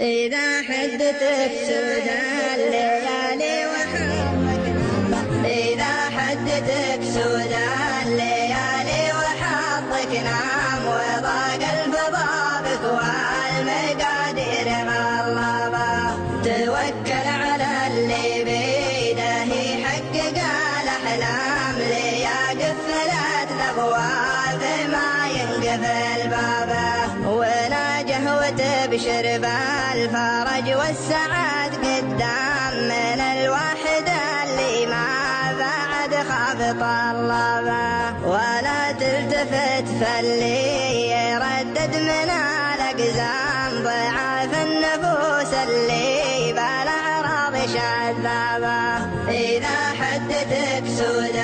إذا حدثك سود الليالي إذا حدثك سود الليالي وحظك نام وضاق الفضاء بك والمقادير غلبة توكل على اللي بيده يحقق الأحلام ليقف ثلاث أبواب ما ينقفل بابه ولا جهوة بشرب الفرج والسعاد قدام من الواحد اللي ما بعد خاف طلبه ولا تلتفت فاللي يردد من الأقزام ضعاف النفوس اللي بالأعراض شذابه إذا حدثك سود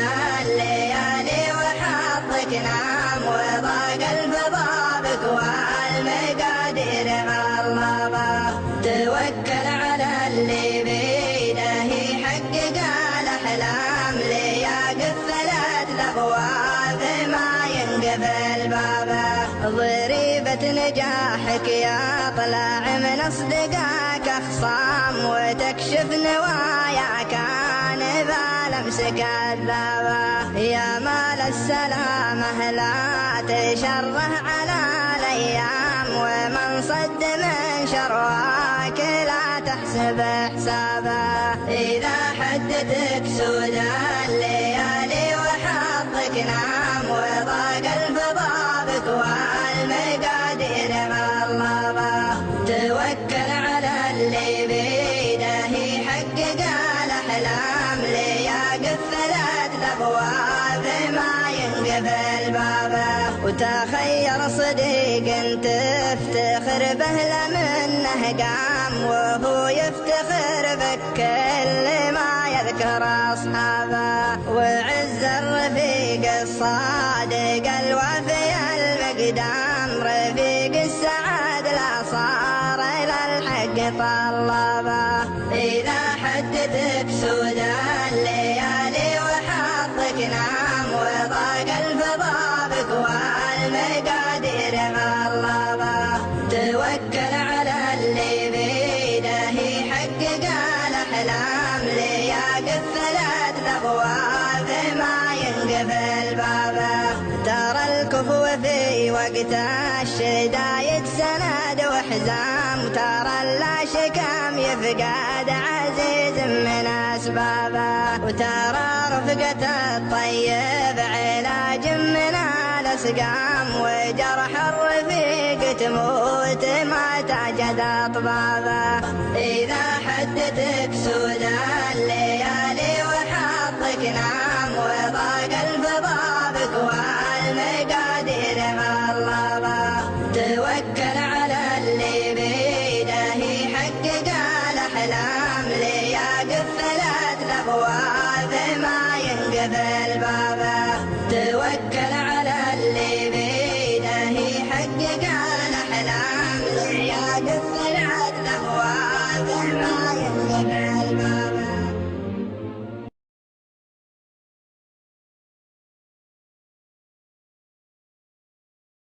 الليالي وحظك نام وضاق الفضاء بك والمقادير غلبة توكل على اللي بيده يحقق الأحلام ليقف ثلاث أبواب ما ينقفل بابه ضريبة نجاحك يطلع من أصدقائك أخصام وتكشف نوايا كان بلمس كذابة يا مال السلامة لا تشره على الأيام ومن صد من شرواك لا تحسب حسابه إذا حدثك سود الليالي وحظك نام وضاق الفضاء بك والمقادير غلبة توكل على اللي بيده يحقق الأحلام ليقف ثلاث أبواب ما ينقفل بابه وتخير صديق تفتخر به لمنه قام وهو يفتخر بك كل ما يذكر أصحابه وعز الرفيق الصادق الوفي المقدام رفيق السعاد لا صار إلى الحق طلبه إذا حدثك سود الليالي وحظك نام وضاق الفضاء بك والمقادير غلبة توكل على اللي بيده يحقق الأحلام ليقف ثلاث أبواب ما ينقفل بابه ترى الكفو في وقت الشدايد سند وحزام ترى اللاشكام يفقد عزيز من أسبابه وترى رفقة الطيب علاج من الأسقام وجرح الرفيق تموت ما تجد أطبابه إذا حدثك سود الليالي وحظك نام وضاق الفضاء بك والمقادير غلبة توكل على اللي بيده يحقق الأحلام ليقف ثلاث أبواب ما ينقفل بابه توكل